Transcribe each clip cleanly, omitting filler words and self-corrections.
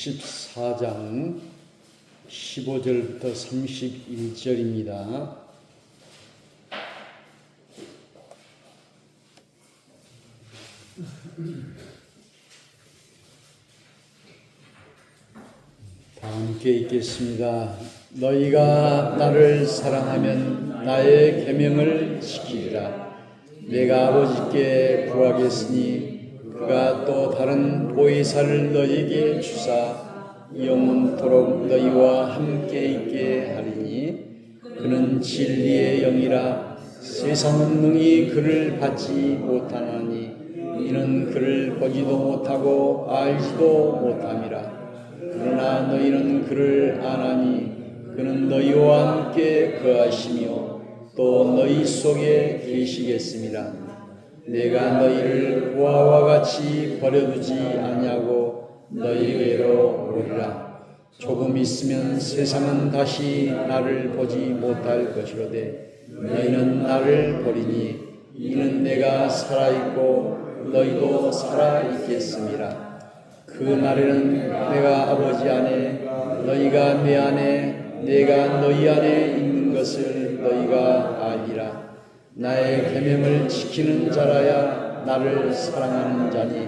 14장 15절부터 31절입니다. 다 함께 읽겠습니다. 너희가 나를 사랑하면 나의 계명을 지키리라. 내가 아버지께 구하겠으니 그가 또 다른 보혜사를 너희에게 주사 영원토록 너희와 함께 있게 하리니 그는 진리의 영이라. 세상은 능히 그를 받지 못하나니 이는 그를 보지도 못하고 알지도 못함이라. 그러나 너희는 그를 아나니 그는 너희와 함께 거하시며 또 너희 속에 계시겠습니다. 내가 너희를 부하와 같이 버려두지 아니하고 너희에게로 오리라. 조금 있으면 세상은 다시 나를 보지 못할 것이로되 너희는 나를 보리니 이는 내가 살아있고 너희도 살아있겠습니다. 그 날에는 내가 아버지 안에 너희가 내 안에 내가 너희 안에 있는 것을 너희가 알리라. 나의 계명을 지키는 자라야 나를 사랑하는 자니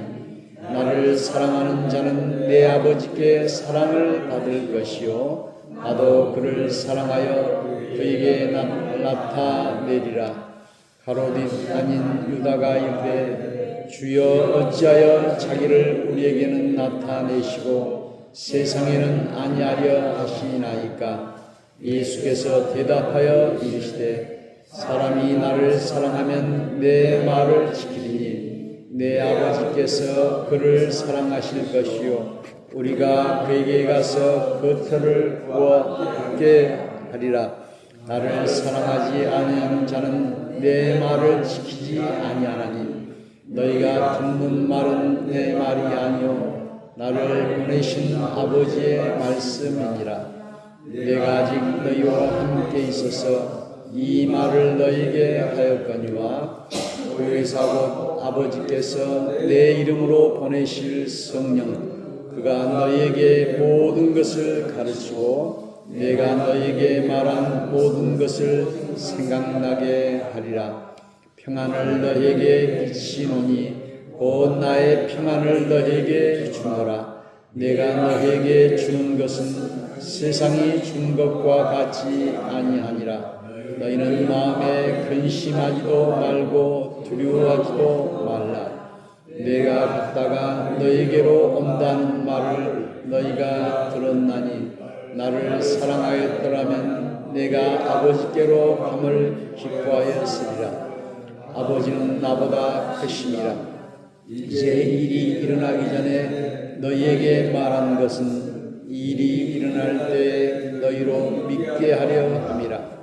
나를 사랑하는 자는 내 아버지께 사랑을 받을 것이요 나도 그를 사랑하여 그에게 나타내리라. 가로짓 아닌 유다가 이르되 주여 어찌하여 자기를 우리에게는 나타내시고 세상에는 아니하려 하시나이까. 예수께서 대답하여 이르시되 사람이 나를 사랑하면 내 말을 지키리니 내 아버지께서 그를 사랑하실 것이요 우리가 그에게 가서 그 터를 구하게 하리라. 나를 사랑하지 아니하는 자는 내 말을 지키지 아니하나니 너희가 듣는 말은 내 말이 아니요 나를 보내신 아버지의 말씀이니라. 내가 아직 너희와 함께 있어서 이 말을 너희에게 하였거니와 보혜사 곧 아버지께서 내 이름으로 보내실 성령 그가 너희에게 모든 것을 가르치고 내가 너희에게 말한 모든 것을 생각나게 하리라. 평안을 너희에게 끼치노니 곧 나의 평안을 너희에게 주노라. 내가 너희에게 주는 것은 세상이 준 것과 같이 아니하니라. 너희는 마음에 근심하지도 말고 두려워하지도 말라. 내가 갔다가 너희에게로 온다는 말을 너희가 들었나니 나를 사랑하였더라면 내가 아버지께로 감을 기뻐하였으리라. 아버지는 나보다 크심이라. 이제 일이 일어나기 전에 너희에게 말한 것은 일이 일어날 때에 너희로 믿게 하려 함이라.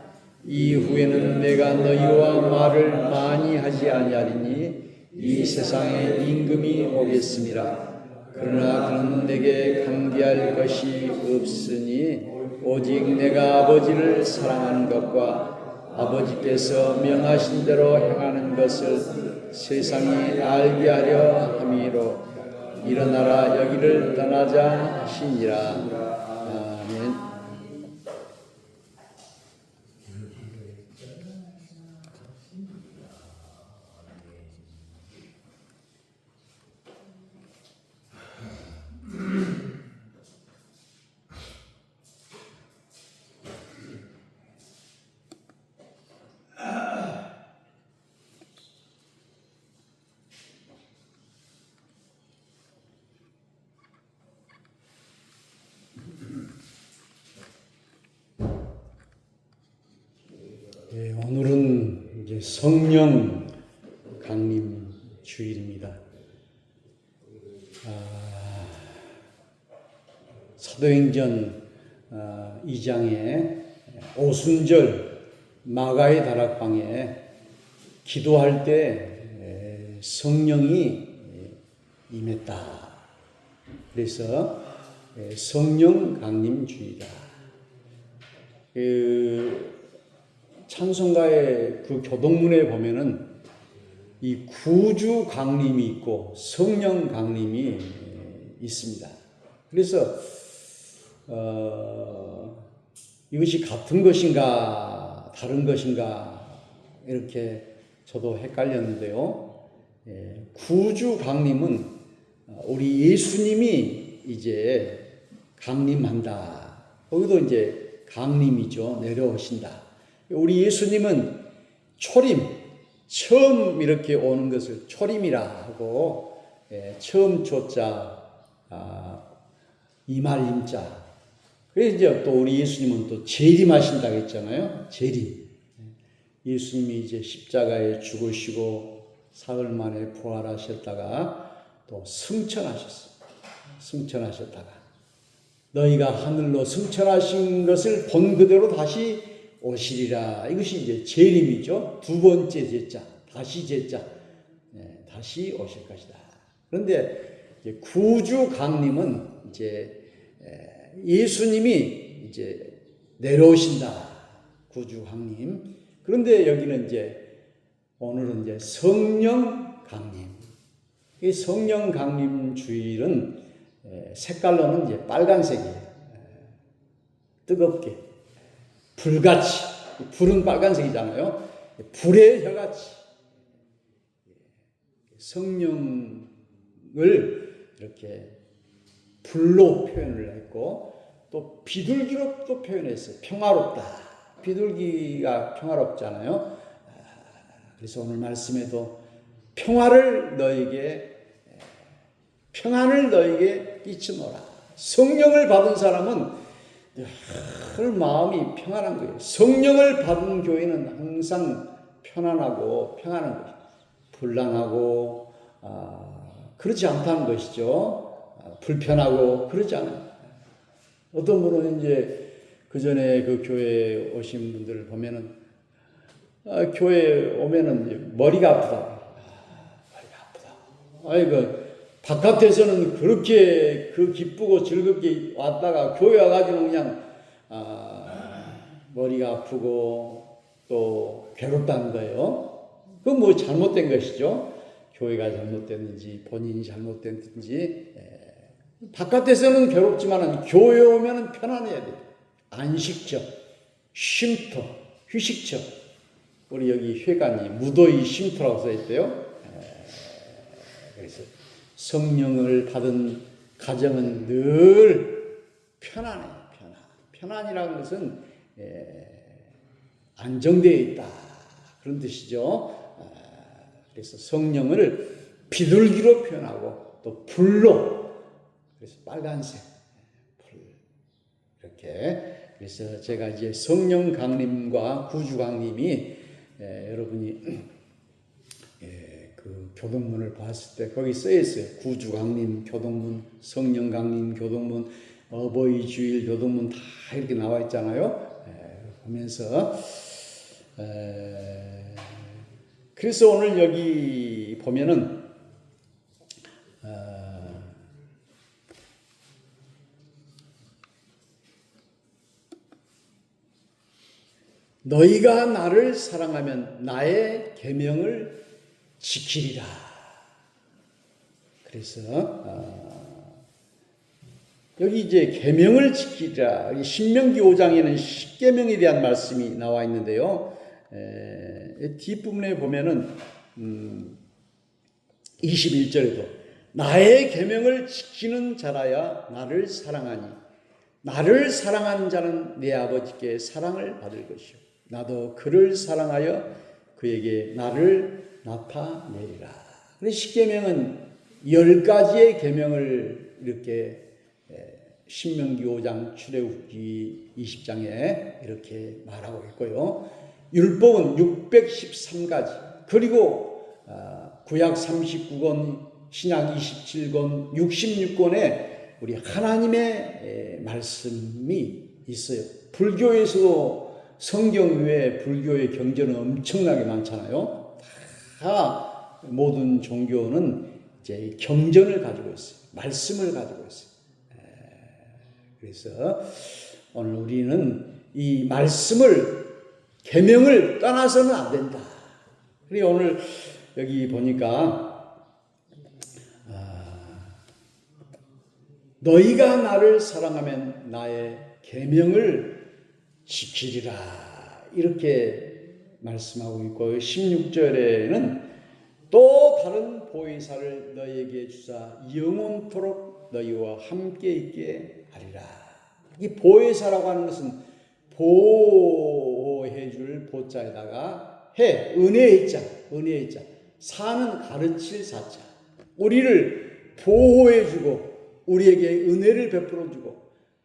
이후에는 내가 너희와 말을 많이 하지 아니하리니 이 세상에 임금이 오겠습니다. 그러나 그는 내게 감기할 것이 없으니 오직 내가 아버지를 사랑하는 것과 아버지께서 명하신 대로 행하는 것을 세상이 알게 하려 함이로 일어나라 여기를 떠나자 하시니라. 아멘. 오늘은 이제 성령 강림 주일입니다. 사도행전 2장에 오순절 마가의 다락방에 기도할 때 성령이 임했다. 그래서 성령 강림 주일이다. 찬송가의 그 교동문에 보면은 이 구주 강림이 있고 성령 강림이 있습니다. 그래서 이것이 같은 것인가 다른 것인가 이렇게 저도 헷갈렸는데요. 구주 강림은 우리 예수님이 이제 강림한다. 거기도 이제 강림이죠. 내려오신다. 우리 예수님은 초림, 처음 이렇게 오는 것을 초림이라 하고, 처음 초자, 이말임자. 그래서 이제 또 우리 예수님은 또 재림하신다고 했잖아요. 재림. 예수님이 이제 십자가에 죽으시고 사흘 만에 부활하셨다가 또 승천하셨습니다. 승천하셨다가 너희가 하늘로 승천하신 것을 본 그대로 다시 오시리라. 이것이 이제 재림이죠. 두 번째 제자, 다시 제자, 다시 오실 것이다. 그런데 이제 구주 강림은 이제 예수님이 이제 내려오신다. 구주 강림. 그런데 여기는 이제 오늘은 이제 성령 강림. 이 성령 강림 주일은 색깔로는 이제 빨간색이에요. 뜨겁게. 불같이. 불은 빨간색이잖아요. 불의 혀같이. 성령을 이렇게 불로 표현을 했고, 또 비둘기로 또 표현했어요. 평화롭다. 비둘기가 평화롭잖아요. 그래서 오늘 말씀에도 평안을 너에게 끼치노라. 성령을 받은 사람은 늘 마음이 평안한 거예요. 성령을 받은 교회는 항상 편안하고 평안한 거예요. 불안하고 그렇지 않다는 것이죠. 불편하고 그러지 않아요. 어떤 분은 이제 그 전에 그 교회에 오신 분들을 보면은 교회에 오면은 이제 머리가 아프다. 머리가 아프다. 바깥에서는 그렇게 기쁘고 즐겁게 왔다가 교회 와가지고 그냥 머리가 아프고 또 괴롭다는 거예요. 그건 뭐 잘못된 것이죠. 교회가 잘못됐는지 본인이 잘못됐는지. 바깥에서는 괴롭지만 교회 오면 편안해야 돼요. 안식처, 쉼터, 휴식처. 우리 여기 회관이 무더위 쉼터라고 써있대요. 그래서 성령을 받은 가정은 늘 편안해요. 편안이라는 것은 안정되어 있다. 그런 뜻이죠. 그래서 성령을 비둘기로 표현하고 또 불로, 그래서 빨간색, 불, 이렇게. 그래서 제가 이제 성령 강림과 구주 강림이 여러분이 그 교동문을 봤을 때 거기 써 있어요. 구주 강림 교동문, 성령 강림 교동문, 어버이 주일 교동문 다 이렇게 나와 있잖아요. 보면서 그래서 오늘 여기 보면은 너희가 나를 사랑하면 나의 계명을 지키리라. 그래서 여기 이제 계명을 지키리라. 신명기 5장에는 십계명에 대한 말씀이 나와 있는데요. 뒷부분에 보면은 21절에도 나의 계명을 지키는 자라야 나를 사랑하니 나를 사랑하는 자는 내 아버지께 사랑을 받을 것이요 나도 그를 사랑하여 그에게 나를 나타내리라. 그래서 십계명은 10가지의 계명을 이렇게 신명기 5장 출애굽기 20장에 이렇게 말하고 있고요. 율법은 613가지, 그리고 구약 39권, 신약 27권, 66권에 우리 하나님의 말씀이 있어요. 불교에서도 성경 외에 불교의 경전은 엄청나게 많잖아요. 다 모든 종교는 이제 경전을 가지고 있어요. 말씀을 가지고 있어요. 그래서 오늘 우리는 이 말씀을, 계명을 떠나서는 안 된다. 그리고 오늘 여기 보니까 너희가 나를 사랑하면 나의 계명을 지키리라. 이렇게 말씀하고 있고 16절에는 또 다른 보혜사를 너희에게 주사 영원토록 너희와 함께 있게 하리라. 이 보혜사라고 하는 것은 보호해줄 보자에다가 은혜의 자, 사는 가르칠 사자. 우리를 보호해주고 우리에게 은혜를 베풀어주고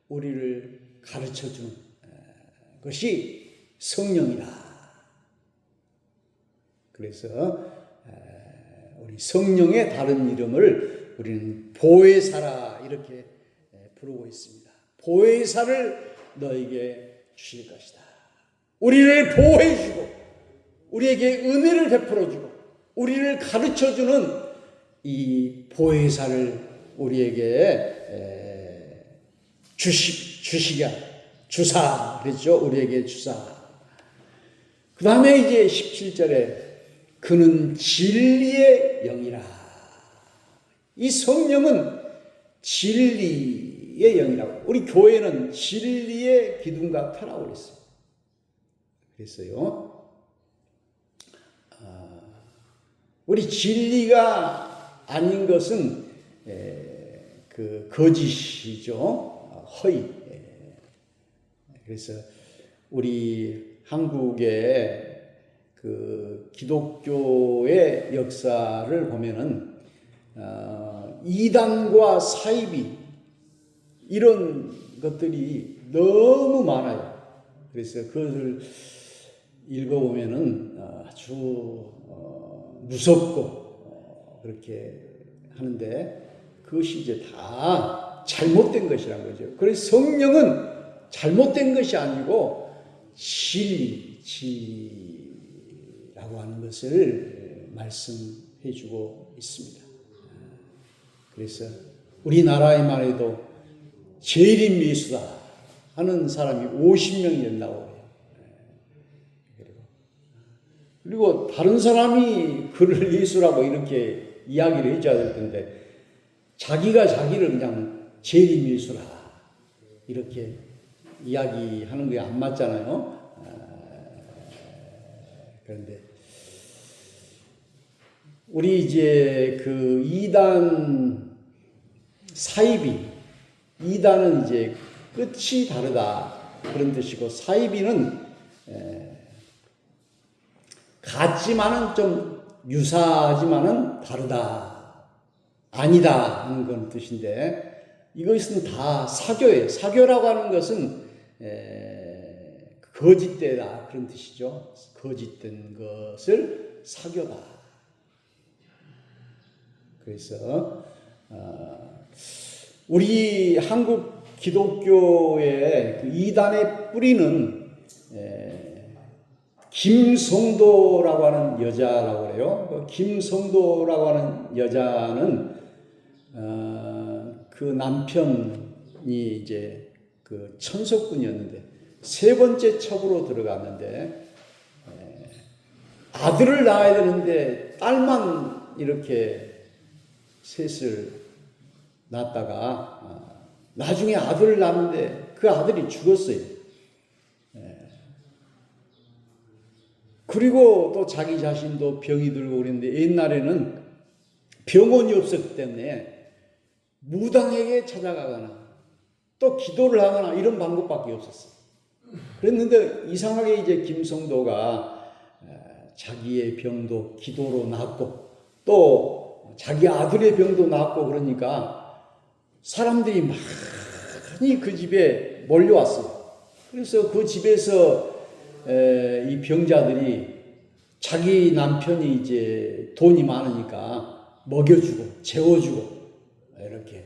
우리를 가르쳐주는 것이 성령이다. 그래서 우리 성령의 다른 이름을 우리는 보혜사라 이렇게 부르고 있습니다. 보혜사를 너에게 주실 것이다. 우리를 보호해주고 우리에게 은혜를 베풀어주고 우리를 가르쳐주는 이 보혜사를 우리에게 주사 그랬죠. 우리에게 주사. 그 다음에 이제 17절에 그는 진리의 영이라. 이 성령은 진리의 영이라고. 우리 교회는 진리의 기둥과 터라고 그랬어요. 그랬어요. 우리 진리가 아닌 것은 그 거짓이죠. 허위. 그래서 우리 한국의 그 기독교의 역사를 보면은 이단과 사이비 이런 것들이 너무 많아요. 그래서 그것을 읽어보면은 아주 무섭고 그렇게 하는데 그것이 이제 다 잘못된 것이란 거죠. 그래서 성령은 잘못된 것이 아니고 진리라고 하는 것을 말씀해 주고 있습니다. 그래서 우리나라에만 해도 재림 예수다 하는 사람이 50명이 된다고 해요. 그리고 다른 사람이 그를 예수라고 이렇게 이야기를 해줘야 될 텐데 자기가 자기를 그냥 재림 예수라 이렇게 이야기하는 게 안 맞잖아요. 그런데 우리 이제 그 이단 사이비 이단은 이제 끝이 다르다 그런 뜻이고 사이비는 같지만은 좀 유사하지만은 다르다 아니다 하는 그런 뜻인데 이것은 다 사교예요. 사교라고 하는 것은 거짓되다 그런 뜻이죠. 거짓된 것을 사교다. 그래서 우리 한국 기독교의 그 이단의 뿌리는 김성도라고 하는 여자라고 그래요. 김성도라고 하는 여자는 그 남편이 이제 그 천석군이었는데 세 번째 첩으로 들어갔는데 아들을 낳아야 되는데 딸만 이렇게 셋을 낳다가 나중에 아들을 낳는데 그 아들이 죽었어요. 그리고 또 자기 자신도 병이 들고 그랬는데 옛날에는 병원이 없었기 때문에 무당에게 찾아가거나 또 기도를 하거나 이런 방법밖에 없었어요. 그랬는데 이상하게 이제 김성도가 자기의 병도 기도로 낫고 또 자기 아들의 병도 낫고 그러니까 사람들이 많이 그 집에 몰려왔어요. 그래서 그 집에서 이 병자들이 자기 남편이 이제 돈이 많으니까 먹여주고 재워주고 이렇게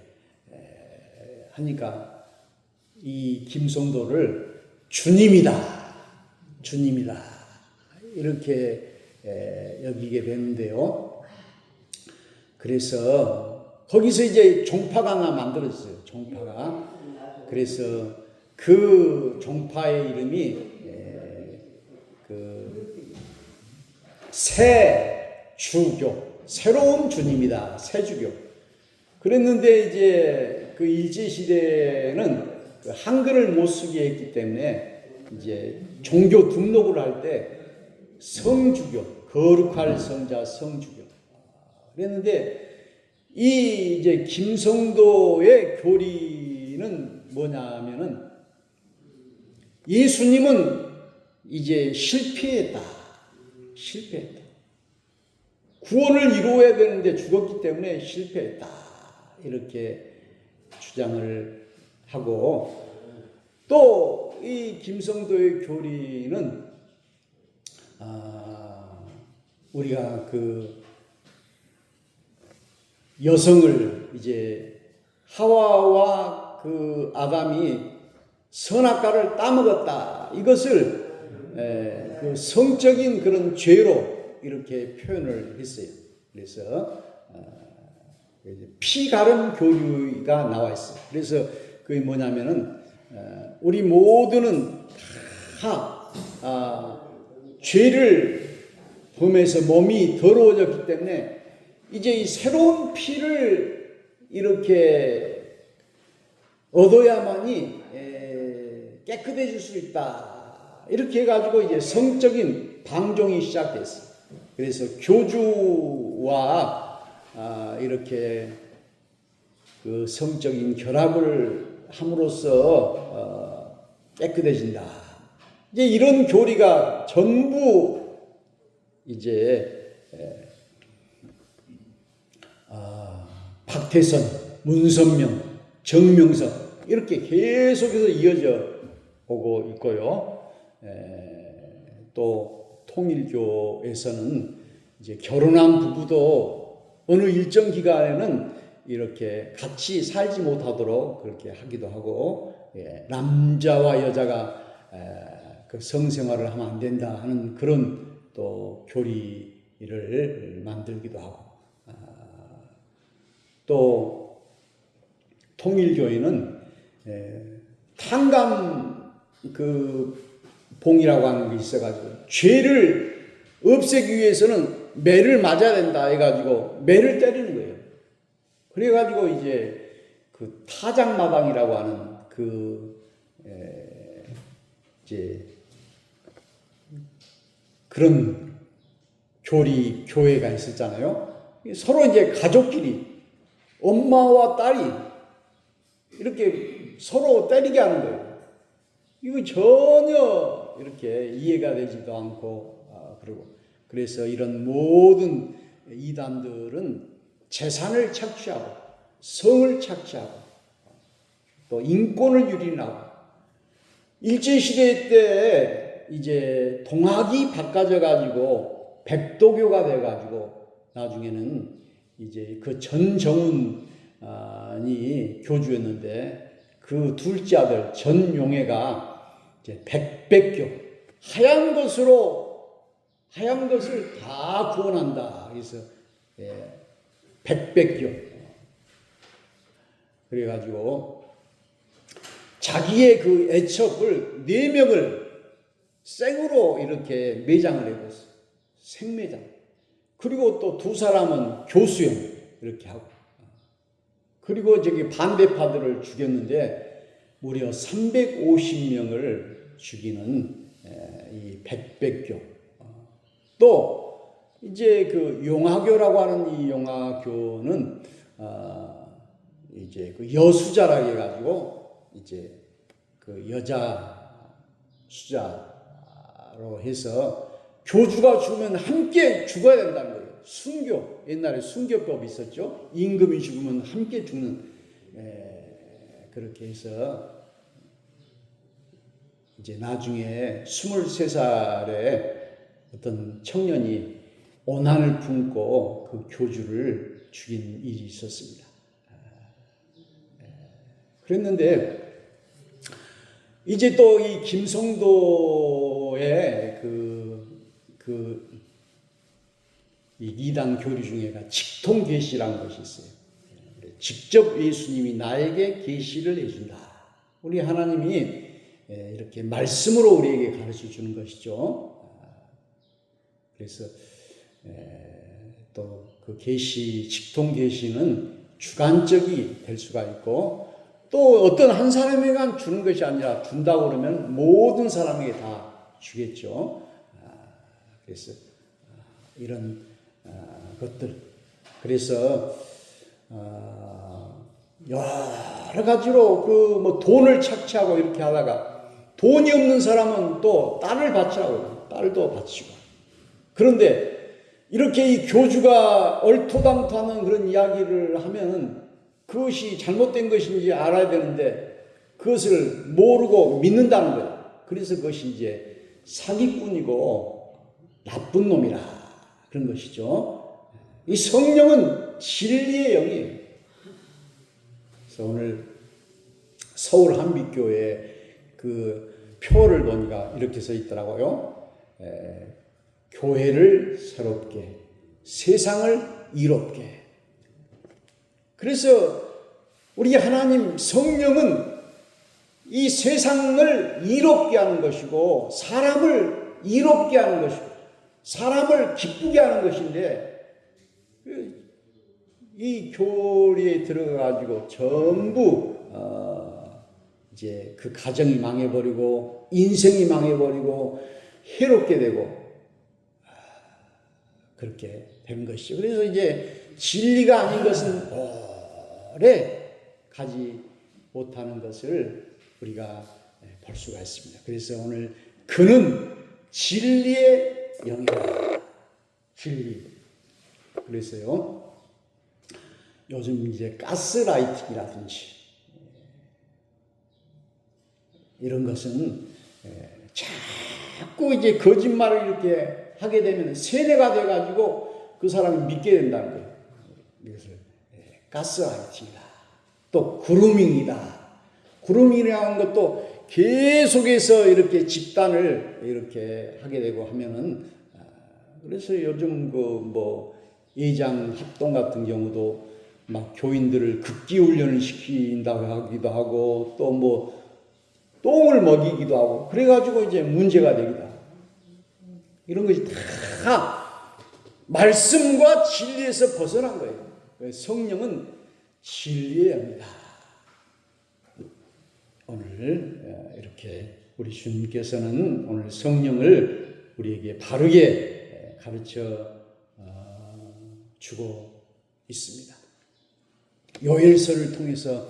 하니까 이 김성도를 주님이다 이렇게 여기게 되는데요. 그래서 거기서 이제 종파가 하나 만들어졌어요. 종파가. 그래서 그 종파의 이름이 새주교, 새로운 주님이다. 새주교. 그랬는데 이제 그 일제 시대는 그 한글을 못 쓰게 했기 때문에 이제 종교 등록을 할 때 성주교, 거룩할 성자 성주교 그랬는데 이 이제 김성도의 교리는 뭐냐면은 예수님은 이제 실패했다. 구원을 이루어야 되는데 죽었기 때문에 실패했다. 이렇게 주장을 하고 또 이 김성도의 교리는 우리가 그 여성을 이제 하와와 그 아담이 선악과를 따먹었다. 이것을 그 성적인 그런 죄로 이렇게 표현을 했어요. 그래서 피 가른 교류가 나와 있어요. 그래서 그게 뭐냐면은 우리 모두는 다 죄를 범해서 몸이 더러워졌기 때문에 이제 이 새로운 피를 이렇게 얻어야만이 깨끗해질 수 있다. 이렇게 해가지고 이제 성적인 방종이 시작됐어요. 그래서 교주와 이렇게 그 성적인 결합을 함으로써 깨끗해진다. 이제 이런 교리가 전부 이제 박태선, 문선명, 정명석 이렇게 계속해서 이어져 오고 있고요. 또 통일교에서는 이제 결혼한 부부도 어느 일정 기간에는 이렇게 같이 살지 못하도록 그렇게 하기도 하고, 남자와 여자가 그 성생활을 하면 안 된다 하는 그런 또 교리를 만들기도 하고, 또 통일교회는 탕감 그 봉이라고 하는 게 있어가지고 죄를 없애기 위해서는 매를 맞아야 된다 해가지고 매를 때리는 거예요. 그래가지고 이제 그 타작마당이라고 하는 그 이제 그런 교회가 있었잖아요. 서로 이제 가족끼리 엄마와 딸이 이렇게 서로 때리게 하는 거예요. 이거 전혀 이렇게 이해가 되지도 않고 그러고 그래서 이런 모든 이단들은 재산을 착취하고 성을 착취하고 또 인권을 유린하고 일제시대 때 이제 동학이 바꿔져 가지고 백도교가 돼 가지고 나중에는 이제 그 전정훈이 교주였는데 그 둘째 아들 전용해가 이제 백백교 하얀 것을 다 구원한다. 그래서 백백교 그래가지고 자기의 그 애첩을 4명을 생으로 이렇게 매장을 해줬어요. 생매장. 그리고 또 2사람은 교수형 이렇게 하고 그리고 저기 반대파들을 죽였는데 무려 350명을 죽이는 이 백백교. 또 이제 그 용화교라고 하는 이 용화교는 이제 그 여수자라고 해가지고 이제 그 여자 수자로 해서 교주가 죽으면 함께 죽어야 된다는 거예요. 순교, 옛날에 순교법이 있었죠. 임금이 죽으면 함께 죽는 그렇게 해서 이제 나중에 23살에 어떤 청년이 오난을 품고 그 교주를 죽인 일이 있었습니다. 그랬는데 이제 또 이 김성도의 이 이단 교리 중에가 직통 계시라는 것이 있어요. 직접 예수님이 나에게 계시를 해준다. 우리 하나님이 이렇게 말씀으로 우리에게 가르쳐 주는 것이죠. 그래서 또 그 계시, 직통 계시는 주관적이 될 수가 있고 또 어떤 한 사람에게만 주는 것이 아니라 준다고 그러면 모든 사람에게 다 주겠죠. 그래서 이런 것들. 그래서 여러 가지로 그 뭐 돈을 착취하고 이렇게 하다가 돈이 없는 사람은 또 딸을 바치라고 딸도 바치고. 그런데 이렇게 이 교주가 얼토당토하는 그런 이야기를 하면은 그것이 잘못된 것인지 알아야 되는데 그것을 모르고 믿는다는 거예요. 그래서 그것이 이제 사기꾼이고 나쁜 놈이라 그런 것이죠. 이 성령은 진리의 영이에요. 그래서 오늘 서울 한빛교회 그 표를 보니까 이렇게 써 있더라고요. 교회를 새롭게, 세상을 이롭게. 그래서 우리 하나님 성령은 이 세상을 이롭게 하는 것이고 사람을 이롭게 하는 것이고 사람을 기쁘게 하는 것인데 이 교리에 들어가가지고 전부 이제 그 가정이 망해버리고 인생이 망해버리고 해롭게 되고 그렇게 된 것이죠. 그래서 이제 진리가 아닌 것은 오래 가지 못하는 것을 우리가 볼 수가 있습니다. 그래서 오늘 그는 진리의 영이다. 진리. 그래서요, 요즘 이제 가스라이팅이라든지 이런 것은 자꾸 이제 거짓말을 이렇게 하게 되면 세뇌가 돼가지고 그 사람이 믿게 된다는 거예요. 이것을 가스라이팅이다. 또 그루밍이다. 그루밍이라는 것도 계속해서 이렇게 집단을 이렇게 하게 되고 하면은 그래서 요즘 그 뭐 예장 합동 같은 경우도 막 교인들을 극기 훈련을 시킨다고 하기도 하고 또 뭐 똥을 먹이기도 하고 그래가지고 이제 문제가 되기도 하고 이런 것이 다 말씀과 진리에서 벗어난 거예요. 성령은 진리의 영이다. 오늘 이렇게 우리 주님께서는 오늘 성령을 우리에게 바르게 가르쳐 주고 있습니다. 요엘서를 통해서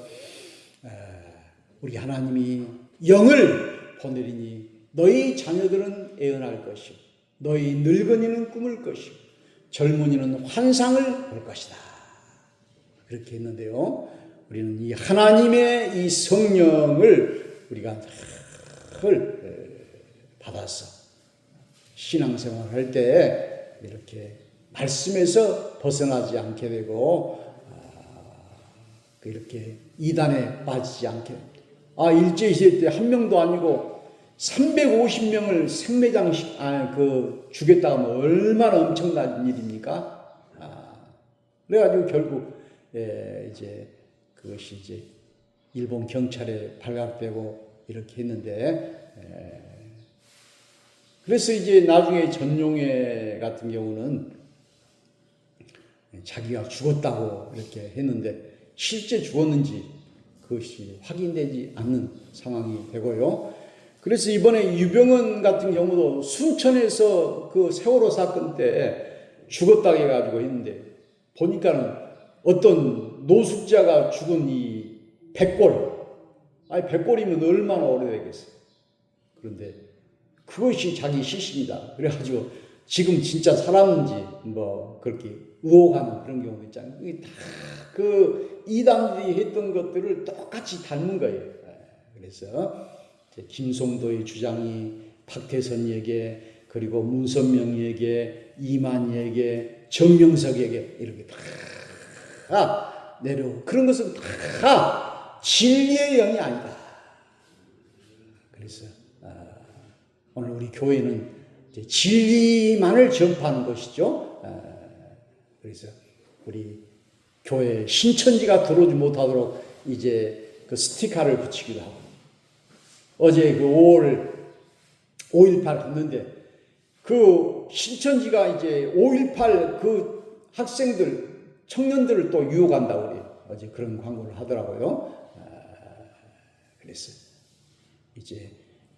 우리 하나님이 영을 보내리니 너희 자녀들은 애언할 것이고 너희 늙은이는 꿈을 것이고 젊은이는 환상을 볼 것이다. 그렇게 했는데요. 우리는 이 하나님의 이 성령을 우리가 늘 받아서 신앙생활을 할 때 이렇게 말씀에서 벗어나지 않게 되고 이렇게 이단에 빠지지 않게 됩니다. 일제 시대 때 한 명도 아니고 350명을 생매장식 주겠다고 하면 얼마나 엄청난 일입니까? 그래가지고 결국 이제 그것이 이제 일본 경찰에 발각되고 이렇게 했는데 그래서 이제 나중에 전용회 같은 경우는 자기가 죽었다고 이렇게 했는데 실제 죽었는지 그것이 확인되지 않는 상황이 되고요. 그래서 이번에 유병헌 같은 경우도 순천에서 그 세월호 사건 때 죽었다고 해가지고 했는데 보니까는 어떤 노숙자가 죽은 이 백골, 백골이면 얼마나 오래되겠어요. 그런데 그것이 자기 시신이다. 그래가지고 지금 진짜 살았는지 뭐 그렇게 의혹하는 그런 경우도 있잖아요. 이게 다 그 이단들이 했던 것들을 똑같이 닮은 거예요. 그래서 김성도의 주장이 박태선에게 그리고 문선명에게 이만희에게 정명석에게 이렇게 다 내려오고 그런 것은 다 진리의 영이 아니다. 그래서 오늘 우리 교회는 이제 진리만을 전파하는 것이죠. 그래서 우리 교회 신천지가 들어오지 못하도록 이제 그 스티커를 붙이기도 하고 어제 그 5.18 갔는데 그 신천지가 이제 5.18 그 학생들 청년들을 또 유혹한다고 그래요. 어제 그런 광고를 하더라고요. 그래서 이제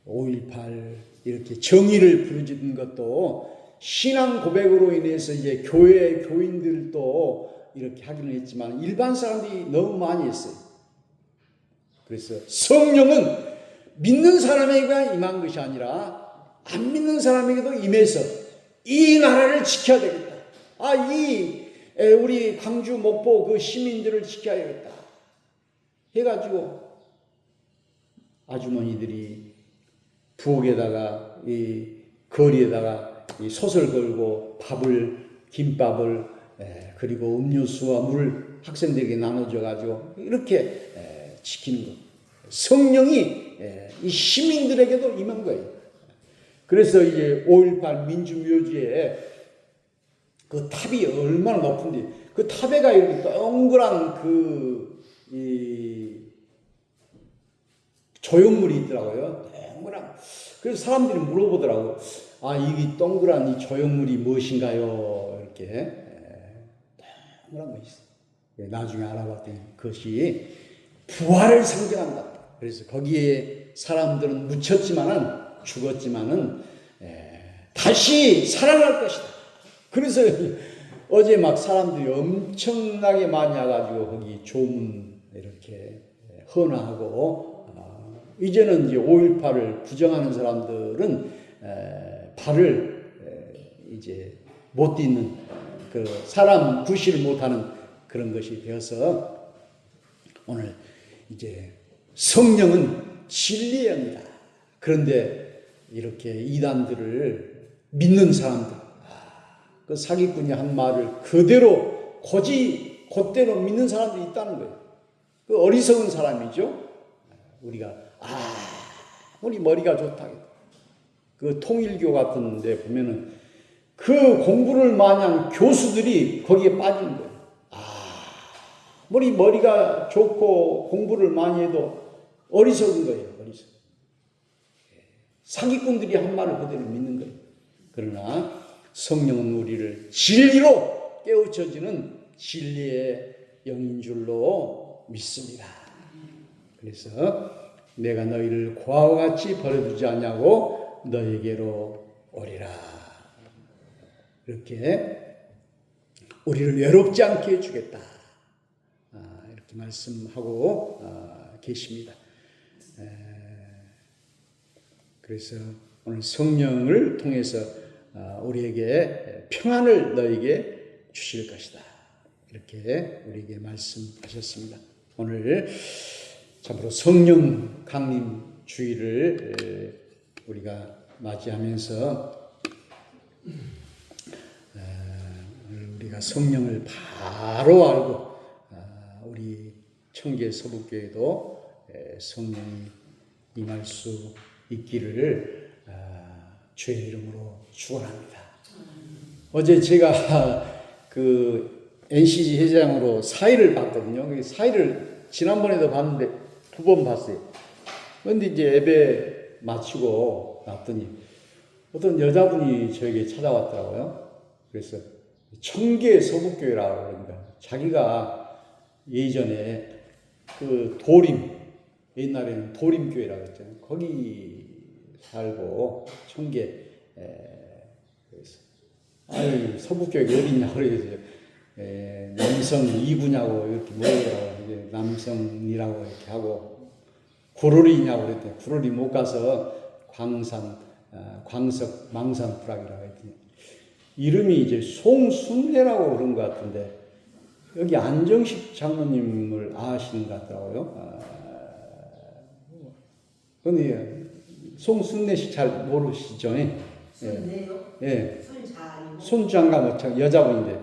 5.18 이렇게 정의를 부르짖는 것도 신앙 고백으로 인해서 이제 교회 교인들도 이렇게 하기는 했지만 일반 사람들이 너무 많이 했어요. 그래서 성령은 믿는 사람에게만 임한 것이 아니라 안 믿는 사람에게도 임해서 이 나라를 지켜야 되겠다. 우리 광주 목포 그 시민들을 지켜야겠다. 해가지고 아주머니들이 부엌에다가 이 거리에다가 이 솥을 걸고 김밥을 그리고 음료수와 물을 학생들에게 나눠줘 가지고 이렇게 지키는 것. 성령이 이 시민들에게도 임한 거예요. 그래서 이제 5.18 민주묘지에 그 탑이 얼마나 높은데 그 탑에가 이렇게 동그란 이 조형물이 있더라고요. 동그란. 그래서 사람들이 물어보더라고요. 이 동그란 이 조형물이 무엇인가요? 이렇게 동그란 거 있어요. 나중에 알아봤더니 그것이 부활을 상징한다. 그래서 거기에 사람들은 묻혔지만은 죽었지만은 다시 살아날 것이다. 그래서 어제 막 사람들이 엄청나게 많이 와가지고 거기 조문 이렇게 헌화하고 이제는 이제 5.18을 부정하는 사람들은 발을 이제 못 딛는 그 사람 구실 못하는 그런 것이 되어서 오늘 이제 성령은 진리의 영이다. 그런데 이렇게 이단들을 믿는 사람들, 그 사기꾼이 한 말을 그대로 곧대로 믿는 사람들이 있다는 거예요. 그 어리석은 사람이죠. 우리가 우리 머리가 좋다. 그 통일교 같은 데 보면은 그 공부를 마냥 교수들이 거기에 빠지는 거예요. 머리가 좋고 공부를 많이 해도 어리석은 거예요. 어리석. 사기꾼들이 한 말을 그대로 믿는 거예요. 그러나 성령은 우리를 진리로 깨우쳐지는 진리의 영인 줄로 믿습니다. 그래서 내가 너희를 고아와 같이 버려두지 않냐고 너희에게로 오리라. 이렇게 우리를 외롭지 않게 해주겠다. 이렇게 말씀하고 계십니다. 그래서 오늘 성령을 통해서 우리에게 평안을 너에게 주실 것이다. 이렇게 우리에게 말씀하셨습니다. 오늘 참으로 성령 강림 주일을 우리가 맞이하면서 우리가 성령을 바로 알고 우리 청계 서북교회도 성령이 임할 수 있기를 주의 이름으로 축원합니다. 어제 제가 그 NCG 회장으로 사회를 봤거든요. 그 사회를 지난번에도 봤는데 2번 봤어요. 그런데 이제 예배 마치고 났더니 어떤 여자분이 저에게 찾아왔더라고요. 그래서 청계 서북교회라고 그러니까 자기가 예전에 그 옛날에는 도림교회라고 했잖아요. 거기 살고 청계 그래서 서북교회가 어딨냐고 그래서 남성 2구냐고 이렇게 물어보더라고요. 이제 남성이라고 이렇게 하고 구로리냐고 그랬더니 구로리 못 가서 광석 망산부락이라고 했더니 이름이 이제 송순례라고 그런 것 같은데 여기 안정식 장로님을 아시는 것 같더라고요. 근데 송순례 씨 잘 모르시죠? 순례요? 예. 순자요? 손장가 뭐 여자분인데.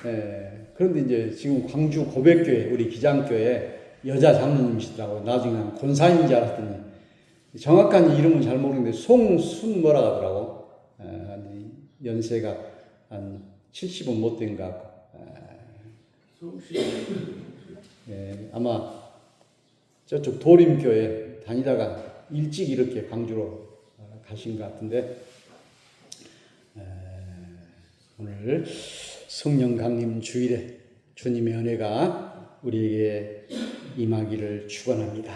예. 그런데 이제 지금 광주 고백교회 우리 기장교회 여자 장로님이시더라고요. 나중에 권사님인 줄 알았더니 정확한 이름은 잘 모르는데 송순 뭐라 하더라고. 연세가 한 70은 못 된 것 같고. 예. 아마 저쪽 도림교회 다니다가 일찍 이렇게 광주로 가신 것 같은데 오늘 성령 강림 주일에 주님의 은혜가 우리에게 임하기를 축원합니다.